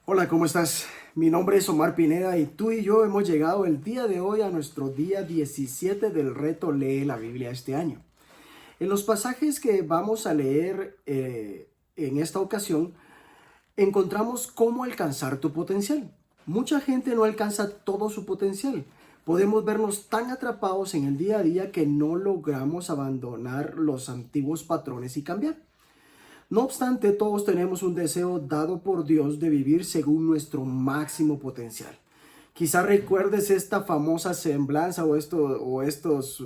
Hola, ¿cómo estás? Mi nombre es Omar Pineda y tú y yo hemos llegado el día de hoy a nuestro día 17 del reto Lee la Biblia este año. En los pasajes que vamos a leer en esta ocasión, encontramos cómo alcanzar tu potencial. Mucha gente no alcanza todo su potencial. Podemos vernos tan atrapados en el día a día que no logramos abandonar los antiguos patrones y cambiar. No obstante, todos tenemos un deseo dado por Dios de vivir según nuestro máximo potencial. Quizá recuerdes esta famosa semblanza estas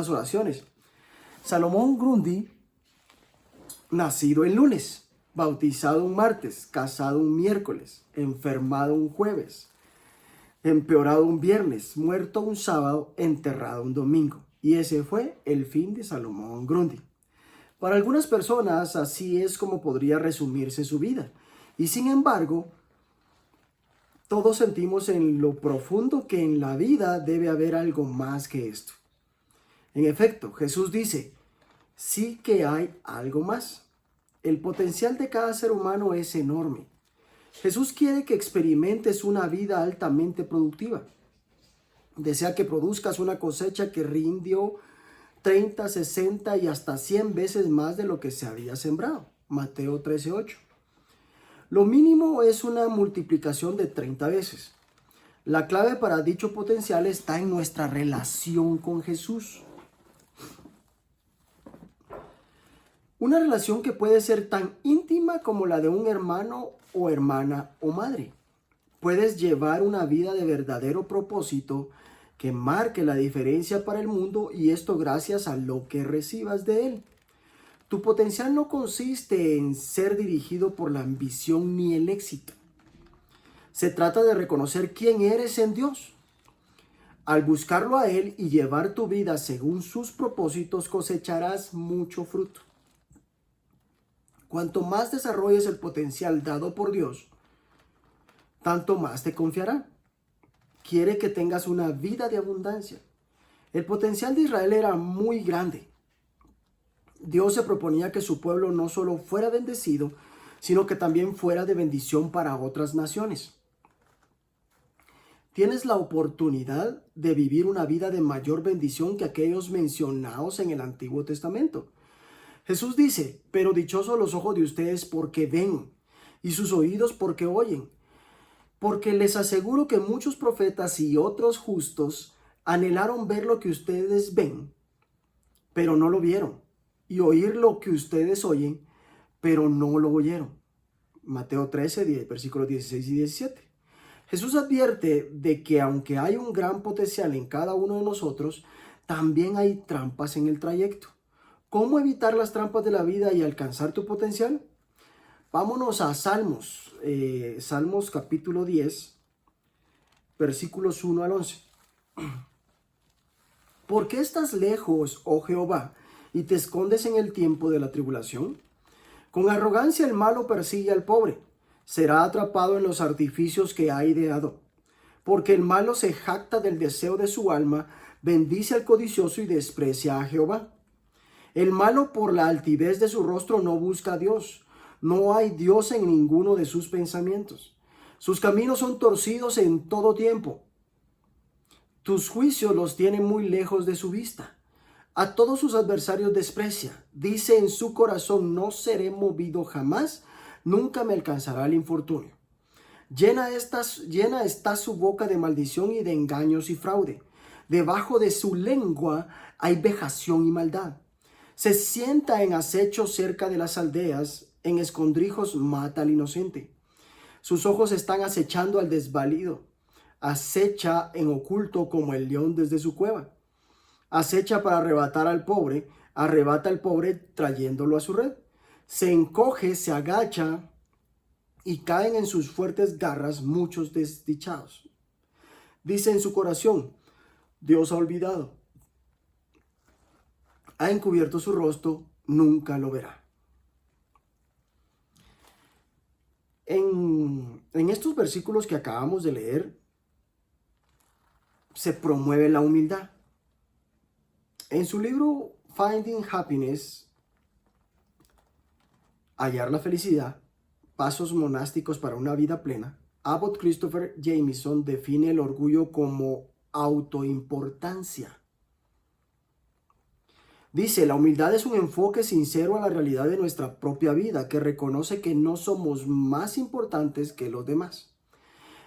oraciones. Salomón Grundy, nacido el lunes, bautizado un martes, casado un miércoles, enfermado un jueves, empeorado un viernes, muerto un sábado, enterrado un domingo. Y ese fue el fin de Salomón Grundy. Para algunas personas así es como podría resumirse su vida. Y sin embargo, todos sentimos en lo profundo que en la vida debe haber algo más que esto. En efecto, Jesús dice, sí que hay algo más. El potencial de cada ser humano es enorme. Jesús quiere que experimentes una vida altamente productiva. Desea que produzcas una cosecha que rindió 30, 60 y hasta 100 veces más de lo que se había sembrado. Mateo 13:8. Lo mínimo es una multiplicación de 30 veces. La clave para dicho potencial está en nuestra relación con Jesús. Una relación que puede ser tan íntima como la de un hermano o hermana o madre. Puedes llevar una vida de verdadero propósito que marque la diferencia para el mundo, y esto gracias a lo que recibas de él. Tu potencial no consiste en ser dirigido por la ambición ni el éxito. Se trata de reconocer quién eres en Dios. Al buscarlo a Él y llevar tu vida según sus propósitos, cosecharás mucho fruto. Cuanto más desarrolles el potencial dado por Dios, tanto más te confiará. Quiere que tengas una vida de abundancia. El potencial de Israel era muy grande. Dios se proponía que su pueblo no solo fuera bendecido, sino que también fuera de bendición para otras naciones. Tienes la oportunidad de vivir una vida de mayor bendición que aquellos mencionados en el Antiguo Testamento. Jesús dice, pero dichosos los ojos de ustedes porque ven, y sus oídos porque oyen. Porque les aseguro que muchos profetas y otros justos anhelaron ver lo que ustedes ven, pero no lo vieron, y oír lo que ustedes oyen, pero no lo oyeron. Mateo 13, versículos 16 y 17. Jesús advierte de que aunque hay un gran potencial en cada uno de nosotros, también hay trampas en el trayecto. ¿Cómo evitar las trampas de la vida y alcanzar tu potencial? Vámonos a Salmos, Salmos capítulo 10, versículos 1 al 11. ¿Por qué estás lejos, oh Jehová, y te escondes en el tiempo de la tribulación? Con arrogancia el malo persigue al pobre. Será atrapado en los artificios que ha ideado. Porque el malo se jacta del deseo de su alma, bendice al codicioso y desprecia a Jehová. El malo por la altivez de su rostro no busca a Dios. No hay Dios en ninguno de sus pensamientos. Sus caminos son torcidos en todo tiempo. Tus juicios los tiene muy lejos de su vista. A todos sus adversarios desprecia. Dice en su corazón, no seré movido jamás, nunca me alcanzará el infortunio. Llena está su boca de maldición y de engaños y fraude. Debajo de su lengua hay vejación y maldad. Se sienta en acecho cerca de las aldeas, en escondrijos mata al inocente. Sus ojos están acechando al desvalido. Acecha en oculto como el león desde su cueva. Acecha para arrebatar al pobre, arrebata al pobre trayéndolo a su red. Se encoge, se agacha y caen en sus fuertes garras muchos desdichados. Dice en su corazón, Dios ha olvidado. Ha encubierto su rostro, nunca lo verá. En estos versículos que acabamos de leer, se promueve la humildad. En su libro Finding Happiness, Hallar la Felicidad, Pasos monásticos para una vida plena, Abbot Christopher Jameson define el orgullo como autoimportancia. Dice, la humildad es un enfoque sincero a la realidad de nuestra propia vida, que reconoce que no somos más importantes que los demás.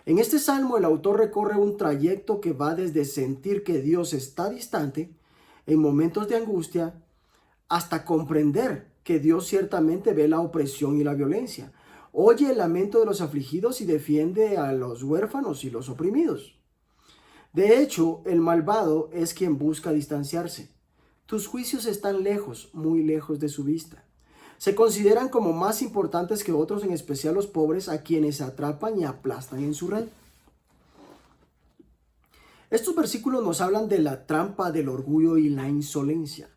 En este salmo el autor recorre un trayecto que va desde sentir que Dios está distante en momentos de angustia hasta comprender que Dios ciertamente ve la opresión y la violencia, oye el lamento de los afligidos y defiende a los huérfanos y los oprimidos. De hecho, el malvado es quien busca distanciarse. Tus juicios están lejos, muy lejos de su vista. Se consideran como más importantes que otros, en especial los pobres, a quienes atrapan y aplastan en su red. Estos versículos nos hablan de la trampa del orgullo y la insolencia.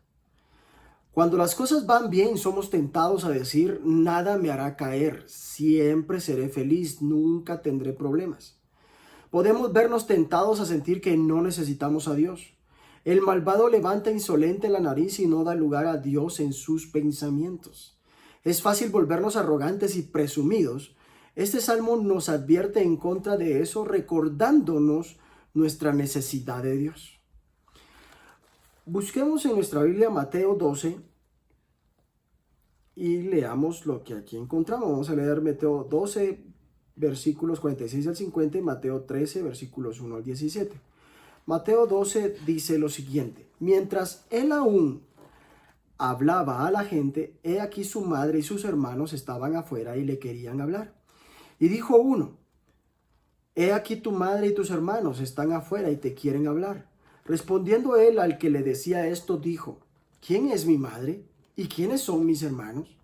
Cuando las cosas van bien, somos tentados a decir, nada me hará caer, siempre seré feliz, nunca tendré problemas. Podemos vernos tentados a sentir que no necesitamos a Dios. El malvado levanta insolente la nariz y no da lugar a Dios en sus pensamientos. Es fácil volvernos arrogantes y presumidos. Este salmo nos advierte en contra de eso, recordándonos nuestra necesidad de Dios. Busquemos en nuestra Biblia Mateo 12 y leamos lo que aquí encontramos. Vamos a leer Mateo 12, versículos 46 al 50 y Mateo 13, versículos 1 al 17. Mateo 12 dice lo siguiente: mientras él aún hablaba a la gente, he aquí su madre y sus hermanos estaban afuera y le querían hablar. Y dijo uno: he aquí tu madre y tus hermanos están afuera y te quieren hablar. Respondiendo él al que le decía esto, dijo: ¿quién es mi madre y quiénes son mis hermanos?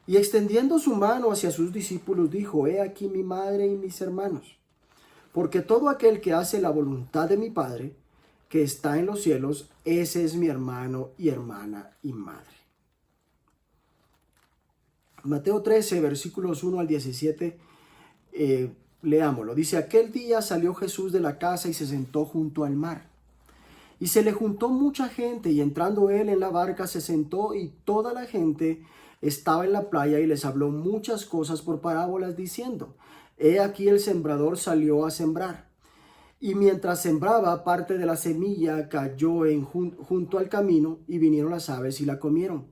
Y extendiendo su mano hacia sus discípulos, dijo: he aquí mi madre y mis hermanos. Porque todo aquel que hace la voluntad de mi Padre, que está en los cielos, ese es mi hermano y hermana y madre. Mateo 13, versículos 1 al 17, leámoslo. Dice: aquel día salió Jesús de la casa y se sentó junto al mar. Y se le juntó mucha gente, y entrando él en la barca se sentó, y toda la gente estaba en la playa, y les habló muchas cosas por parábolas, diciendo: he aquí el sembrador salió a sembrar. Y mientras sembraba, parte de la semilla cayó junto al camino, y vinieron las aves y la comieron.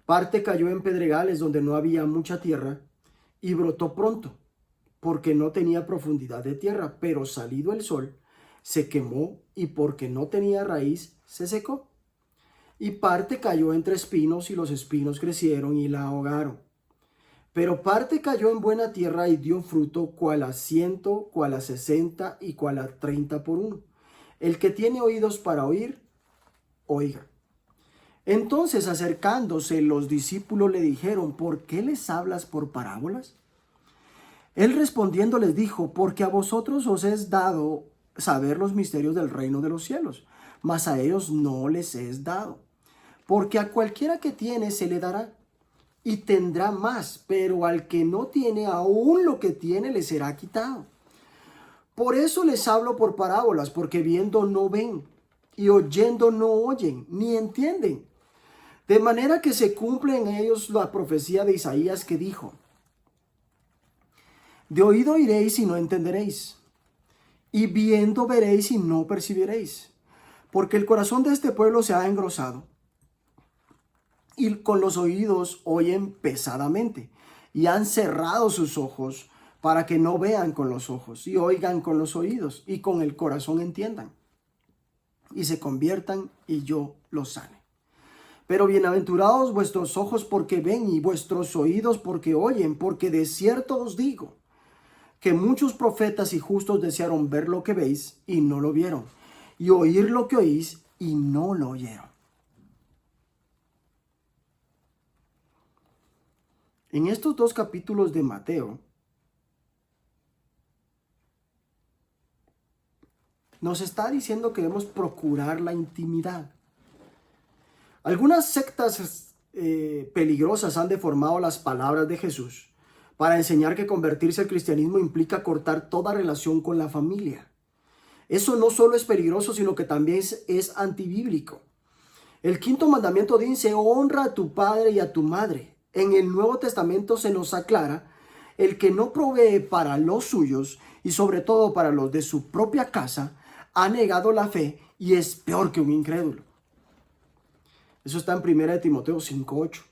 Parte cayó en pedregales donde no había mucha tierra, y brotó pronto, porque no tenía profundidad de tierra, pero salido el sol, se quemó, y porque no tenía raíz, se secó. Y parte cayó entre espinos, y los espinos crecieron y la ahogaron. Pero parte cayó en buena tierra y dio fruto, cual a 100, cual a 60 y cual a 30 por uno. El que tiene oídos para oír, oiga. Entonces, acercándose, los discípulos le dijeron: ¿por qué les hablas por parábolas? Él respondiendo les dijo: porque a vosotros os es dado saber los misterios del reino de los cielos, mas a ellos no les es dado. Porque a cualquiera que tiene se le dará, y tendrá más, pero al que no tiene, aún lo que tiene le será quitado. Por eso les hablo por parábolas, porque viendo no ven, y oyendo no oyen, ni entienden. De manera que se cumple en ellos la profecía de Isaías, que dijo: de oído oiréis y no entenderéis, y viendo veréis y no percibiréis, porque el corazón de este pueblo se ha engrosado, y con los oídos oyen pesadamente, y han cerrado sus ojos para que no vean con los ojos, y oigan con los oídos, y con el corazón entiendan, y se conviertan, y yo los sane. Pero bienaventurados vuestros ojos porque ven, y vuestros oídos porque oyen, porque de cierto os digo, que muchos profetas y justos desearon ver lo que veis, y no lo vieron, y oír lo que oís, y no lo oyeron. En estos dos capítulos de Mateo, nos está diciendo que debemos procurar la intimidad. Algunas sectas peligrosas han deformado las palabras de Jesús para enseñar que convertirse al cristianismo implica cortar toda relación con la familia. Eso no solo es peligroso, sino que también es antibíblico. El quinto mandamiento dice: honra a tu padre y a tu madre. En el Nuevo Testamento se nos aclara El que no provee para los suyos y sobre todo para los de su propia casa, ha negado la fe y es peor que un incrédulo. Eso está en 1 Timoteo 5:8.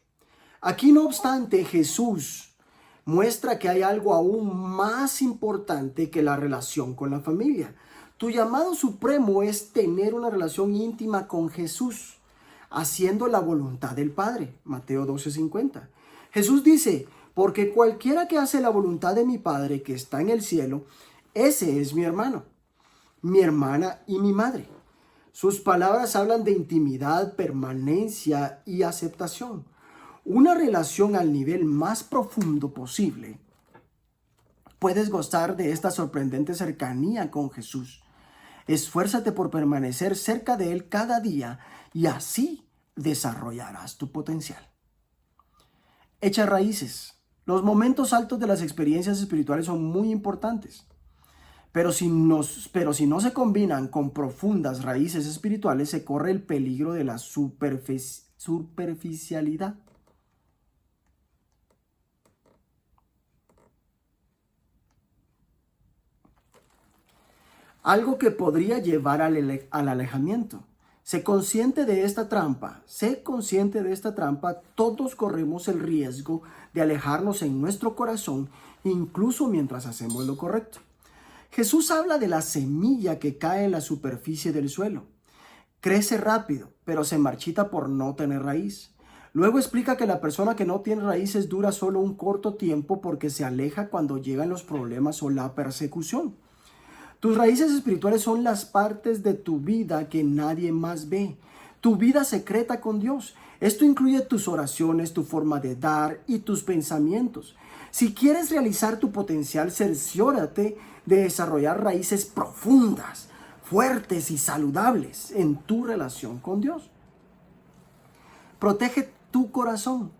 Aquí, no obstante, Jesús muestra que hay algo aún más importante que la relación con la familia. Tu llamado supremo es tener una relación íntima con Jesús, haciendo la voluntad del Padre. Mateo 12:50. Jesús dice, porque cualquiera que hace la voluntad de mi Padre que está en el cielo, ese es mi hermano, mi hermana y mi madre. Sus palabras hablan de intimidad, permanencia y aceptación. Una relación al nivel más profundo posible. Puedes gozar de esta sorprendente cercanía con Jesús. Esfuérzate por permanecer cerca de Él cada día y así desarrollarás tu potencial. Echa raíces. Los momentos altos de las experiencias espirituales son muy importantes. Pero si no se combinan con profundas raíces espirituales, se corre el peligro de la superficialidad. Algo que podría llevar al alejamiento. Sé consciente de esta trampa. Todos corremos el riesgo de alejarnos en nuestro corazón, incluso mientras hacemos lo correcto. Jesús habla de la semilla que cae en la superficie del suelo. Crece rápido, pero se marchita por no tener raíz. Luego explica que la persona que no tiene raíces dura solo un corto tiempo porque se aleja cuando llegan los problemas o la persecución. Tus raíces espirituales son las partes de tu vida que nadie más ve. Tu vida secreta con Dios. Esto incluye tus oraciones, tu forma de dar y tus pensamientos. Si quieres realizar tu potencial, cerciórate de desarrollar raíces profundas, fuertes y saludables en tu relación con Dios. Protege tu corazón.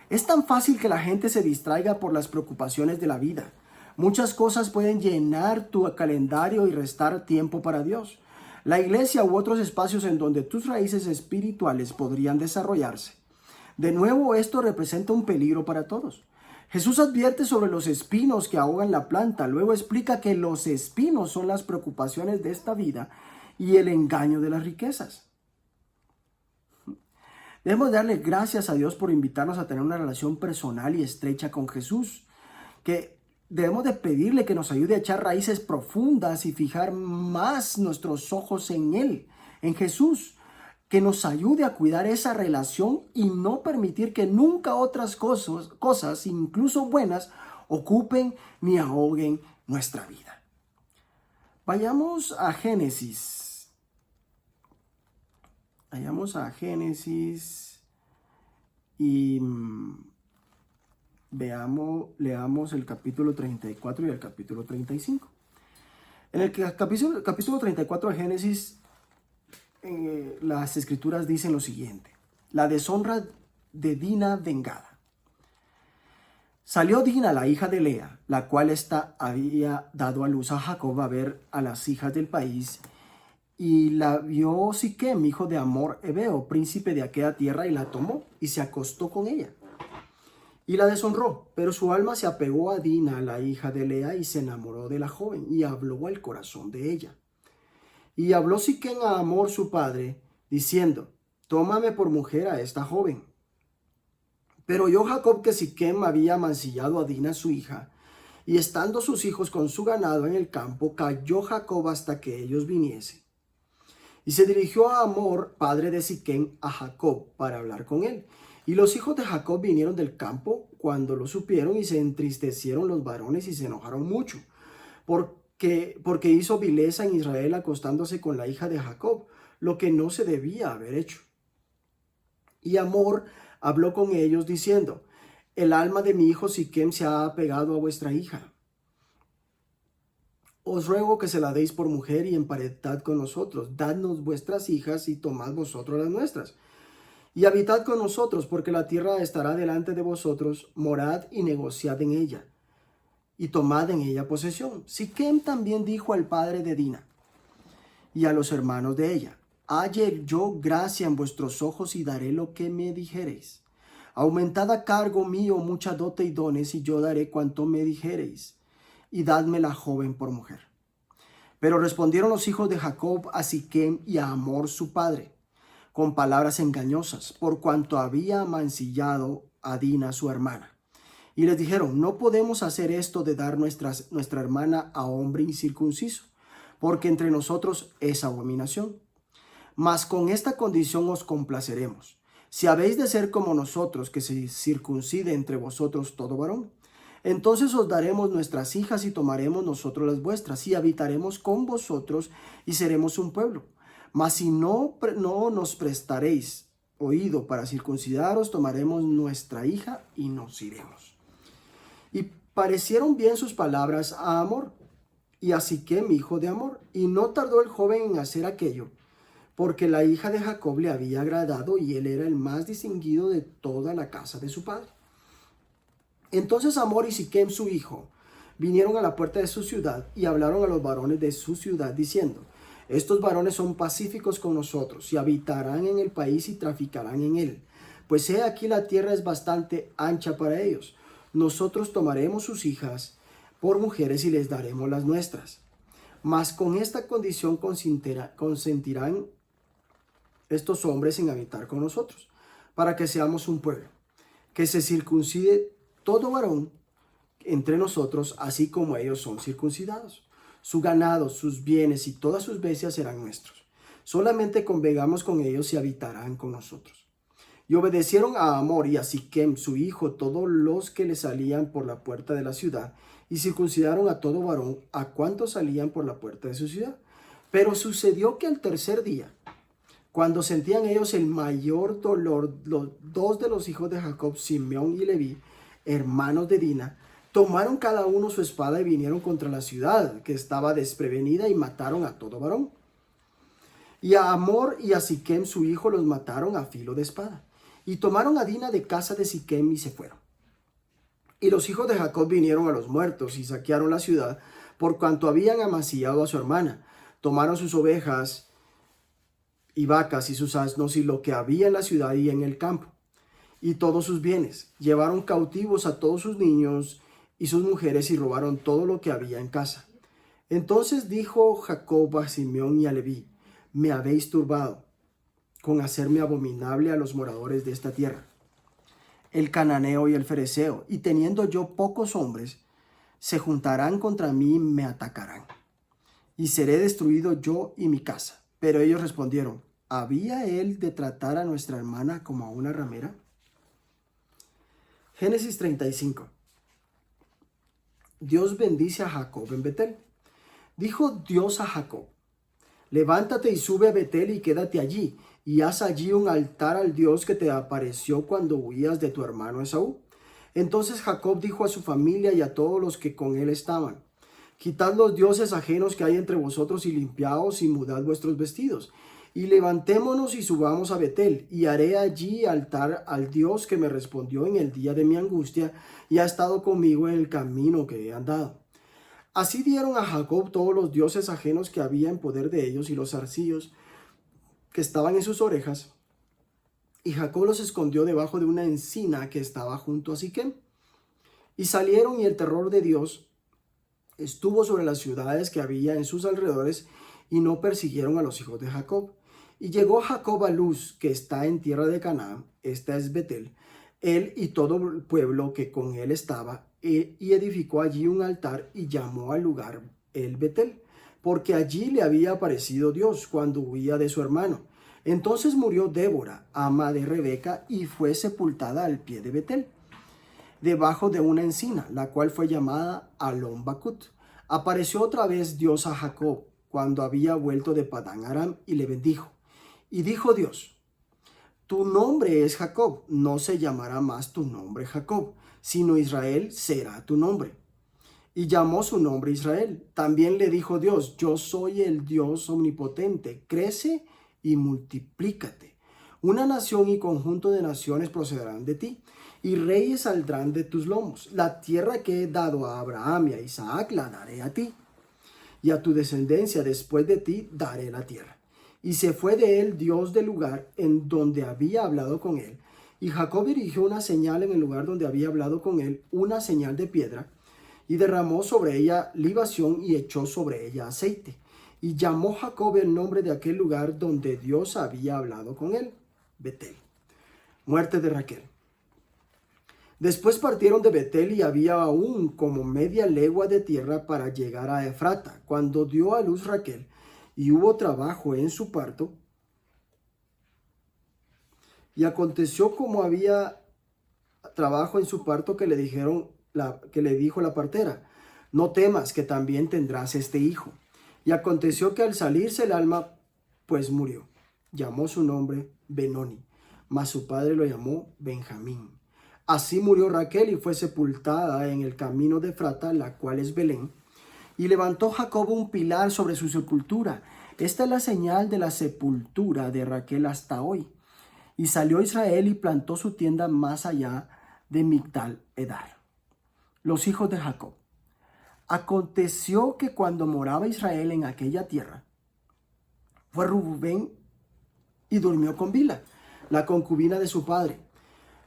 Es tan fácil que la gente se distraiga por las preocupaciones de la vida. Muchas cosas pueden llenar tu calendario y restar tiempo para Dios. La iglesia u otros espacios en donde tus raíces espirituales podrían desarrollarse. De nuevo, esto representa un peligro para todos. Jesús advierte sobre los espinos que ahogan la planta. Luego explica que los espinos son las preocupaciones de esta vida y el engaño de las riquezas. Debemos darle gracias a Dios por invitarnos a tener una relación personal y estrecha con Jesús, que debemos de pedirle que nos ayude a echar raíces profundas y fijar más nuestros ojos en Él, en Jesús, que nos ayude a cuidar esa relación y no permitir que nunca otras cosas, incluso buenas, ocupen ni ahoguen nuestra vida. Vayamos a Génesis. Y leamos el capítulo 34 y el capítulo 35. En el capítulo 34 de Génesis, las escrituras dicen lo siguiente: la deshonra de Dina vengada. Salió Dina, la hija de Lea, la cual había dado a luz a Jacob a ver a las hijas del país, y la vio Siquem, hijo de Hamor Heveo, príncipe de aquella tierra, y la tomó y se acostó con ella. Y la deshonró, pero su alma se apegó a Dina, la hija de Lea, y se enamoró de la joven, y habló al corazón de ella. Y habló Siquem a Hamor su padre, diciendo: tómame por mujer a esta joven. Pero oyó Jacob que Siquem había mancillado a Dina su hija, y estando sus hijos con su ganado en el campo, calló Jacob hasta que ellos viniesen. Y se dirigió a Hamor, padre de Siquem, a Jacob para hablar con él. Y los hijos de Jacob vinieron del campo cuando lo supieron, y se entristecieron los varones y se enojaron mucho, porque hizo vileza en Israel acostándose con la hija de Jacob, lo que no se debía haber hecho. Y Hamor habló con ellos diciendo: el alma de mi hijo Siquem se ha apegado a vuestra hija. Os ruego que se la deis por mujer y emparentad con nosotros. Dadnos vuestras hijas y tomad vosotros las nuestras. Y habitad con nosotros, porque la tierra estará delante de vosotros. Morad y negociad en ella, y tomad en ella posesión. Siquem también dijo al padre de Dina y a los hermanos de ella: halle yo gracia en vuestros ojos y daré lo que me dijereis. Aumentad a cargo mío mucha dote y dones, y yo daré cuanto me dijereis, y dadme la joven por mujer. Pero respondieron los hijos de Jacob a Siquem y a Hamor su padre, con palabras engañosas, por cuanto había mancillado a Dina su hermana. Y les dijeron: no podemos hacer esto de dar nuestra hermana a hombre incircunciso, porque entre nosotros es abominación. Mas con esta condición os complaceremos: si habéis de ser como nosotros, que se circuncide entre vosotros todo varón, entonces os daremos nuestras hijas y tomaremos nosotros las vuestras, y habitaremos con vosotros y seremos un pueblo. Mas si no nos prestaréis oído para circuncidaros, tomaremos nuestra hija y nos iremos. Y parecieron bien sus palabras a Hamor y a Siquem, hijo de Hamor, y no tardó el joven en hacer aquello, porque la hija de Jacob le había agradado y él era el más distinguido de toda la casa de su padre. Entonces Hamor y Siquem su hijo vinieron a la puerta de su ciudad y hablaron a los varones de su ciudad diciendo: estos varones son pacíficos con nosotros y habitarán en el país y traficarán en él, pues he aquí la tierra es bastante ancha para ellos. Nosotros tomaremos sus hijas por mujeres y les daremos las nuestras. Mas con esta condición consentirán estos hombres en habitar con nosotros, para que seamos un pueblo, que se circuncide todo varón entre nosotros, así como ellos son circuncidados. Su ganado, sus bienes y todas sus bestias serán nuestros. Solamente convengamos con ellos y habitarán con nosotros. Y obedecieron a Hamor y a Siquem su hijo todos los que le salían por la puerta de la ciudad, y circuncidaron a todo varón a cuantos salían por la puerta de su ciudad. Pero sucedió que al tercer día, cuando sentían ellos el mayor dolor, los dos de los hijos de Jacob, Simeón y Leví, hermanos de Dina, tomaron cada uno su espada y vinieron contra la ciudad, que estaba desprevenida, y mataron a todo varón. Y a Hamor y a Siquem su hijo los mataron a filo de espada. Y tomaron a Dina de casa de Siquem y se fueron. Y los hijos de Jacob vinieron a los muertos y saquearon la ciudad, por cuanto habían amancillado a su hermana. Tomaron sus ovejas y vacas y sus asnos y lo que había en la ciudad y en el campo, y todos sus bienes. Llevaron cautivos a todos sus niños y sus mujeres y robaron todo lo que había en casa. Entonces dijo Jacob a Simeón y a Leví: me habéis turbado con hacerme abominable a los moradores de esta tierra, el cananeo y el fereceo, y teniendo yo pocos hombres, se juntarán contra mí y me atacarán, y seré destruido yo y mi casa. Pero ellos respondieron: ¿había él de tratar a nuestra hermana como a una ramera? Génesis 35. Dios bendice a Jacob en Betel. Dijo Dios a Jacob: levántate y sube a Betel y quédate allí, y haz allí un altar al Dios que te apareció cuando huías de tu hermano Esaú. Entonces Jacob dijo a su familia y a todos los que con él estaban: quitad los dioses ajenos que hay entre vosotros y limpiaos y mudad vuestros vestidos, y levantémonos y subamos a Betel, y haré allí altar al Dios que me respondió en el día de mi angustia y ha estado conmigo en el camino que he andado. Así dieron a Jacob todos los dioses ajenos que había en poder de ellos y los zarcillos que estaban en sus orejas, y Jacob los escondió debajo de una encina que estaba junto a Siquem. Y salieron, y el terror de Dios estuvo sobre las ciudades que había en sus alrededores, y no persiguieron a los hijos de Jacob. Y llegó Jacob a Luz, que está en tierra de Canaán, esta es Betel, él y todo el pueblo que con él estaba, y edificó allí un altar y llamó al lugar el Betel, porque allí le había aparecido Dios cuando huía de su hermano. Entonces murió Débora, ama de Rebeca, y fue sepultada al pie de Betel, debajo de una encina, la cual fue llamada Alon Bacut. Apareció otra vez Dios a Jacob cuando había vuelto de Padán Aram, y le bendijo. Y dijo Dios: tu nombre es Jacob, no se llamará más tu nombre Jacob, sino Israel será tu nombre. Y llamó su nombre Israel. También le dijo Dios: yo soy el Dios omnipotente, crece y multiplícate. Una nación y conjunto de naciones procederán de ti, y reyes saldrán de tus lomos. La tierra que he dado a Abraham y a Isaac la daré a ti, y a tu descendencia después de ti daré la tierra. Y se fue de él Dios del lugar en donde había hablado con él, Y Jacob dirigió una señal en el lugar donde había hablado con él, una señal de piedra, y derramó sobre ella libación y echó sobre ella aceite. Y llamó Jacob el nombre de aquel lugar donde Dios había hablado con él, Betel. Muerte de Raquel. Después partieron de Betel y había aún como media legua de tierra para llegar a Efrata. Cuando dio a luz Raquel y hubo trabajo en su parto, y aconteció como había trabajo en su parto que le dijo la partera: no temas, que también tendrás este hijo. Y aconteció que al salirse el alma, pues murió. Llamó su nombre Benoni, mas su padre lo llamó Benjamín. Así murió Raquel y fue sepultada en el camino de Efrata, la cual es Belén. Y levantó Jacob un pilar sobre su sepultura. Esta es la señal de la sepultura de Raquel hasta hoy. Y salió Israel y plantó su tienda más allá de Migdal Edar. Los hijos de Jacob. Aconteció que cuando moraba Israel en aquella tierra, fue Rubén y durmió con Bila, la concubina de su padre,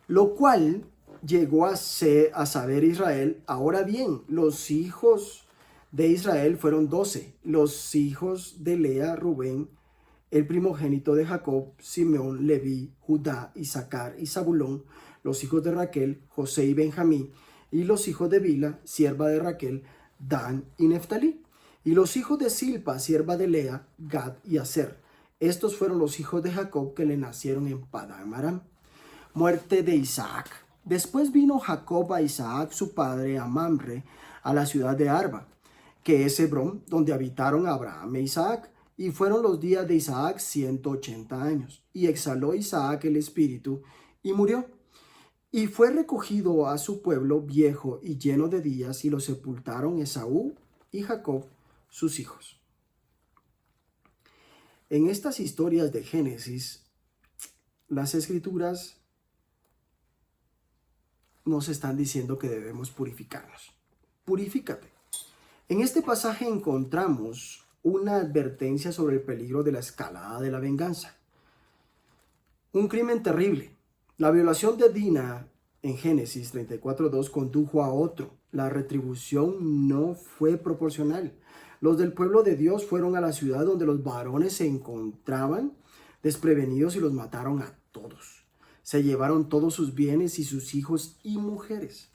lo cual llegó a saber Israel. Ahora bien, los hijos de Israel fueron 12, los hijos de Lea, Rubén, el primogénito de Jacob, Simeón, Leví, Judá, Isaacar y Zabulón, los hijos de Raquel, José y Benjamín, y los hijos de Bila, sierva de Raquel, Dan y Neftalí, y los hijos de Silpa, sierva de Lea, Gad y Aser. Estos fueron los hijos de Jacob que le nacieron en Padán Aram. Muerte de Isaac. Después vino Jacob a Isaac, su padre, a Mamre, a la ciudad de Arba, que es Hebrón, donde habitaron Abraham e Isaac. Y fueron los días de Isaac 180 años. Y exhaló Isaac el espíritu y murió. Y fue recogido a su pueblo viejo y lleno de días, y lo sepultaron Esaú y Jacob, sus hijos. En estas historias de Génesis, las escrituras nos están diciendo que debemos purificarnos. Purifícate. En este pasaje encontramos una advertencia sobre el peligro de la escalada de la venganza. Un crimen terrible. La violación de Dina en Génesis 34:2 condujo a otro. La retribución no fue proporcional. Los del pueblo de Dios fueron a la ciudad donde los varones se encontraban desprevenidos y los mataron a todos. Se llevaron todos sus bienes y sus hijos y mujeres.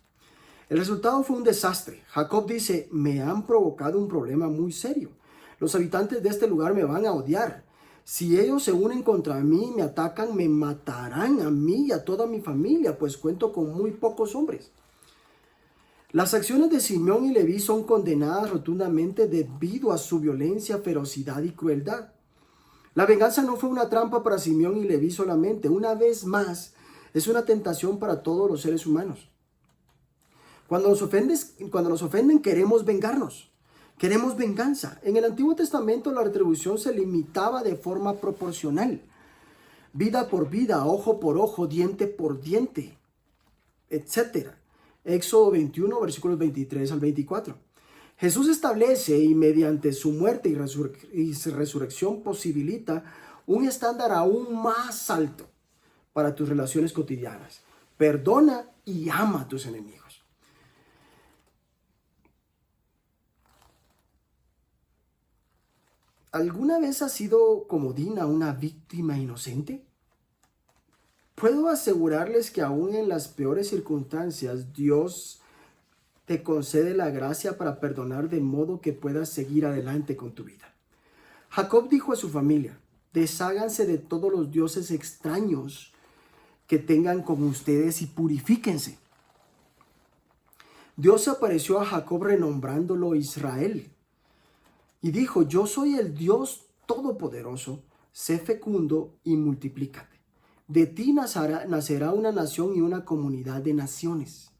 El resultado fue un desastre. Jacob dice: me han provocado un problema muy serio. Los habitantes de este lugar me van a odiar. Si ellos se unen contra mí, me atacan, me matarán a mí y a toda mi familia, pues cuento con muy pocos hombres. Las acciones de Simeón y Leví son condenadas rotundamente debido a su violencia, ferocidad y crueldad. La venganza no fue una trampa para Simeón y Leví solamente. Una vez más, es una tentación para todos los seres humanos. Cuando nos ofenden, queremos vengarnos. Queremos venganza. En el Antiguo Testamento la retribución se limitaba de forma proporcional. Vida por vida, ojo por ojo, diente por diente, etc. Éxodo 21, versículos 23 al 24. Jesús establece, y mediante su muerte y resurrección posibilita un estándar aún más alto para tus relaciones cotidianas. Perdona y ama a tus enemigos. ¿Alguna vez has sido, como Dina, una víctima inocente? Puedo asegurarles que aún en las peores circunstancias, Dios te concede la gracia para perdonar de modo que puedas seguir adelante con tu vida. Jacob dijo a su familia: desháganse de todos los dioses extraños que tengan con ustedes y purifíquense. Dios se apareció a Jacob renombrándolo Israel. Y dijo: yo soy el Dios Todopoderoso, sé fecundo y multiplícate. De ti nacerá una nación y una comunidad de naciones.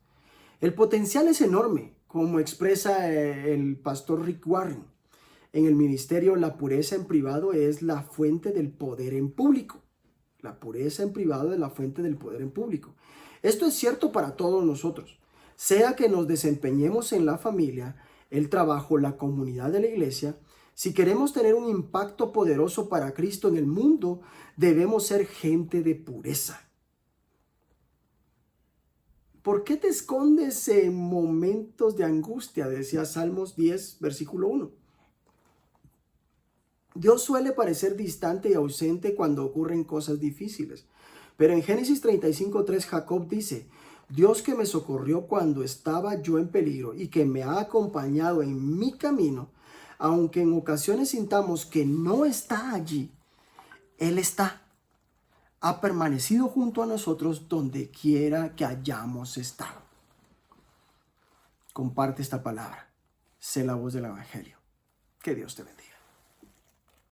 El potencial es enorme, como expresa el pastor Rick Warren. En el ministerio, la pureza en privado es la fuente del poder en público. La pureza en privado es la fuente del poder en público. Esto es cierto para todos nosotros. Sea que nos desempeñemos en la familia, el trabajo, la comunidad de la iglesia, si queremos tener un impacto poderoso para Cristo en el mundo, debemos ser gente de pureza. ¿Por qué te escondes en momentos de angustia? Decía Salmos 10, versículo 1. Dios suele parecer distante y ausente cuando ocurren cosas difíciles. Pero en Génesis 35:3 Jacob dice, Dios que me socorrió cuando estaba yo en peligro y que me ha acompañado en mi camino, aunque en ocasiones sintamos que no está allí, Él está. Ha permanecido junto a nosotros donde quiera que hayamos estado. Comparte esta palabra. Sé la voz del Evangelio. Que Dios te bendiga.